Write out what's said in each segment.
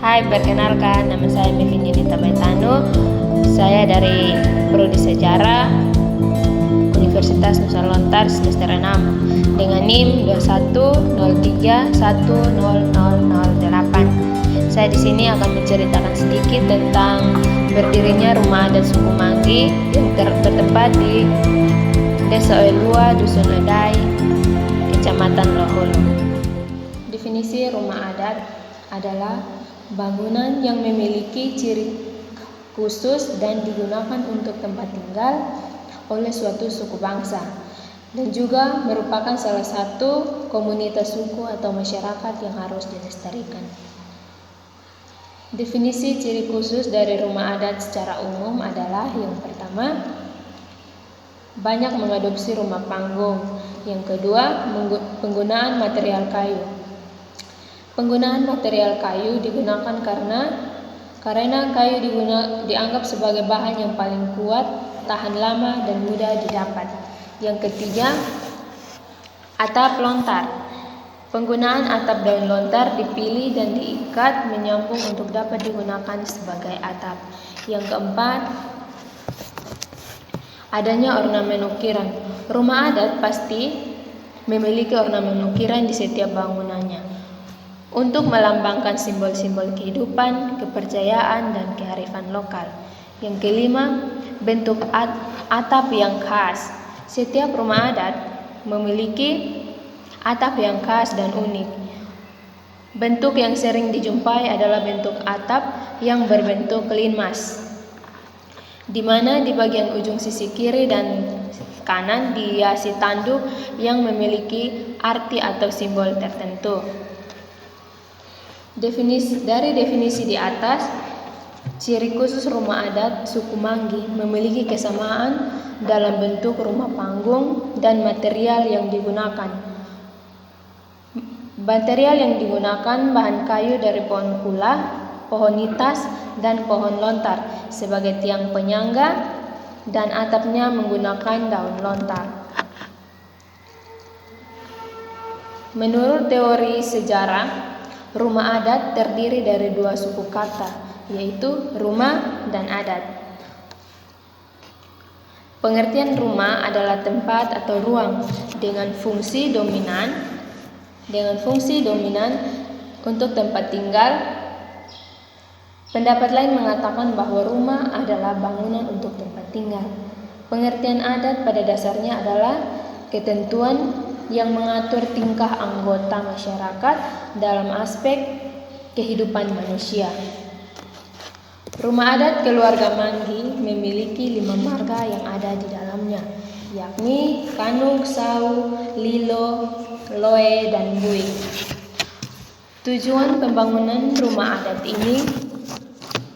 Hai, perkenalkan, nama saya Mevin Yudita Baitano. Saya dari Prodi Sejarah Universitas Nusa Lontar semester 6 dengan NIM 2103100008. Saya di sini akan menceritakan sedikit tentang berdirinya rumah adat suku Manggi yang bertempat di Desa Oelua, Dusun Ledai, Kecamatan Loholo. Definisi rumah adat adalah bangunan yang memiliki ciri khusus dan digunakan untuk tempat tinggal oleh suatu suku bangsa dan juga merupakan salah satu komunitas suku atau masyarakat yang harus dilestarikan. Definisi ciri khusus dari rumah adat secara umum adalah yang pertama, banyak mengadopsi rumah panggung. Yang kedua, penggunaan material kayu. Penggunaan material kayu digunakan karena kayu dianggap sebagai bahan yang paling kuat, tahan lama, dan mudah didapat. Yang ketiga, atap lontar. Penggunaan atap daun lontar dipilih dan diikat menyambung untuk dapat digunakan sebagai atap. Yang keempat, adanya ornamen ukiran. Rumah adat pasti memiliki ornamen ukiran di setiap bangunannya untuk melambangkan simbol-simbol kehidupan, kepercayaan, dan kearifan lokal. Yang kelima, bentuk atap yang khas. Setiap rumah adat memiliki atap yang khas dan unik. Bentuk yang sering dijumpai adalah bentuk atap yang berbentuk linmas, di mana di bagian ujung sisi kiri dan kanan dihiasi tanduk yang memiliki arti atau simbol tertentu. Dari definisi di atas, ciri khusus rumah adat suku Manggi memiliki kesamaan dalam bentuk rumah panggung dan material yang digunakan. Material yang digunakan bahan kayu dari pohon kula, pohon nitas, dan pohon lontar sebagai tiang penyangga, dan atapnya menggunakan daun lontar. Menurut teori sejarah, rumah adat terdiri dari dua suku kata, yaitu rumah dan adat. Pengertian rumah adalah tempat atau ruang dengan fungsi dominan untuk tempat tinggal. Pendapat lain mengatakan bahwa rumah adalah bangunan untuk tempat tinggal. Pengertian adat pada dasarnya adalah ketentuan yang mengatur tingkah anggota masyarakat dalam aspek kehidupan manusia. Rumah adat keluarga Manggi memiliki 5 marga yang ada di dalamnya, yakni Kanuk, Sau, Lilo, Loe, dan Bui. Tujuan pembangunan rumah adat ini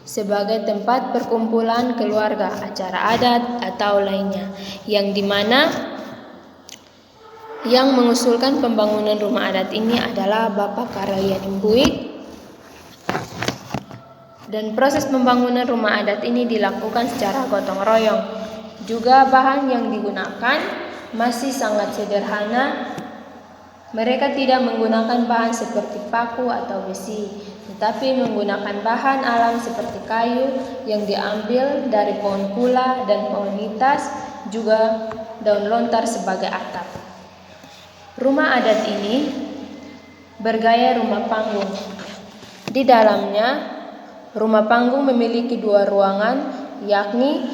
sebagai tempat perkumpulan keluarga, acara adat, atau lainnya, yang dimana yang mengusulkan pembangunan rumah adat ini adalah Bapak Karelian Imbuik, dan proses pembangunan rumah adat ini dilakukan secara gotong royong. Juga bahan yang digunakan masih sangat sederhana. Mereka tidak menggunakan bahan seperti paku atau besi, tetapi menggunakan bahan alam seperti kayu yang diambil dari pohon kula dan pohon nitas, juga daun lontar sebagai atap. Rumah adat ini bergaya rumah panggung. Di dalamnya, rumah panggung memiliki 2 ruangan, yakni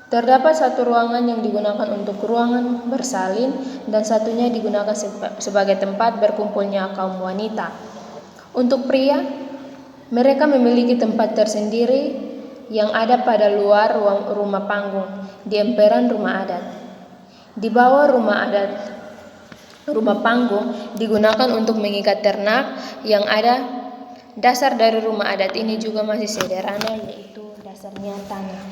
terdapat satu ruangan yang digunakan untuk ruangan bersalin dan satunya digunakan sebagai tempat berkumpulnya kaum wanita. Untuk pria, mereka memiliki tempat tersendiri yang ada pada luar rumah panggung, di emperan rumah adat. Di bawah rumah panggung digunakan untuk mengikat ternak yang ada. Dasar dari rumah adat ini juga masih sederhana, yaitu dasarnya tanah.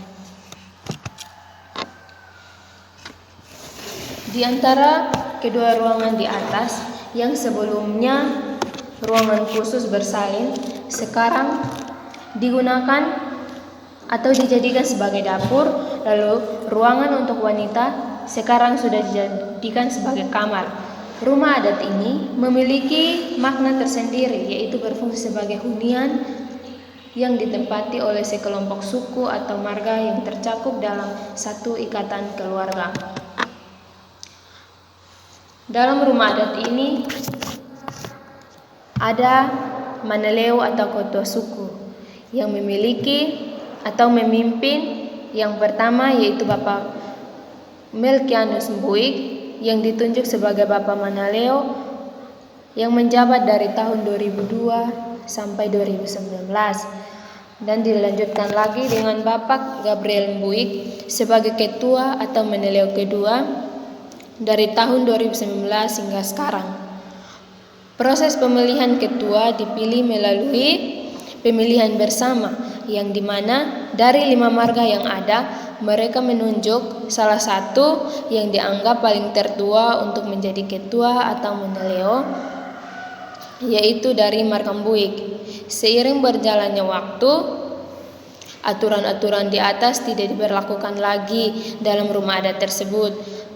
Di antara kedua ruangan di atas yang sebelumnya ruangan khusus bersalin, sekarang digunakan atau dijadikan sebagai dapur, lalu ruangan untuk wanita sekarang sudah dijadikan sebagai kamar. Rumah adat ini memiliki makna tersendiri, yaitu berfungsi sebagai hunian yang ditempati oleh sekelompok suku atau marga yang tercakup dalam satu ikatan keluarga. Dalam rumah adat ini ada maneleo atau ketua suku yang memiliki atau memimpin. Yang pertama yaitu Bapak Melkianus Mbuik yang ditunjuk sebagai Bapak Manaleo yang menjabat dari tahun 2002 sampai 2019, dan dilanjutkan lagi dengan Bapak Gabriel Mbuik sebagai ketua atau Manaleo kedua dari tahun 2019 hingga sekarang. Proses pemilihan ketua dipilih melalui pemilihan bersama yang dimana dari 5 marga yang ada, mereka menunjuk salah satu yang dianggap paling tertua untuk menjadi ketua atau Manaleo, yaitu dari marga Mbuik. Seiring berjalannya waktu, aturan-aturan di atas tidak diberlakukan lagi dalam rumah adat tersebut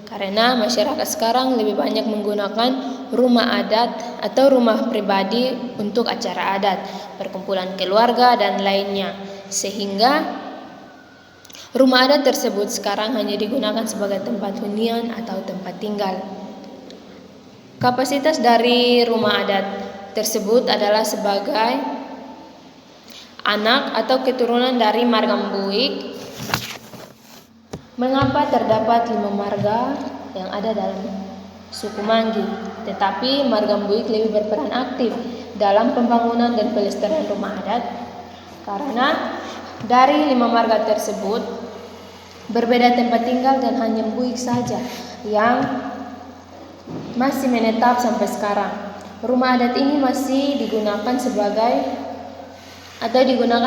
karena masyarakat sekarang lebih banyak menggunakan rumah adat atau rumah pribadi untuk acara adat, perkumpulan keluarga dan lainnya, sehingga rumah adat tersebut sekarang hanya digunakan sebagai tempat hunian atau tempat tinggal. Kapasitas dari rumah adat tersebut adalah sebagai anak atau keturunan dari marga Mbuik. Mengapa terdapat 5 marga yang ada dalam suku Manggi, tetapi marga Mbuik lebih berperan aktif dalam pembangunan dan pelestarian rumah adat? Karena dari 5 marga tersebut berbeda tempat tinggal dan hanya Mbuik saja yang masih menetap sampai sekarang. Rumah adat ini masih digunakan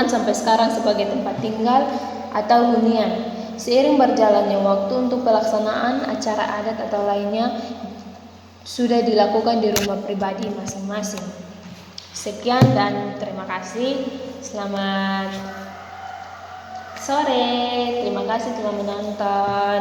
sampai sekarang sebagai tempat tinggal atau hunian. Seiring berjalannya waktu untuk pelaksanaan acara adat atau lainnya sudah dilakukan di rumah pribadi masing-masing. Sekian dan terima kasih. Selamat sore. Terima kasih telah menonton.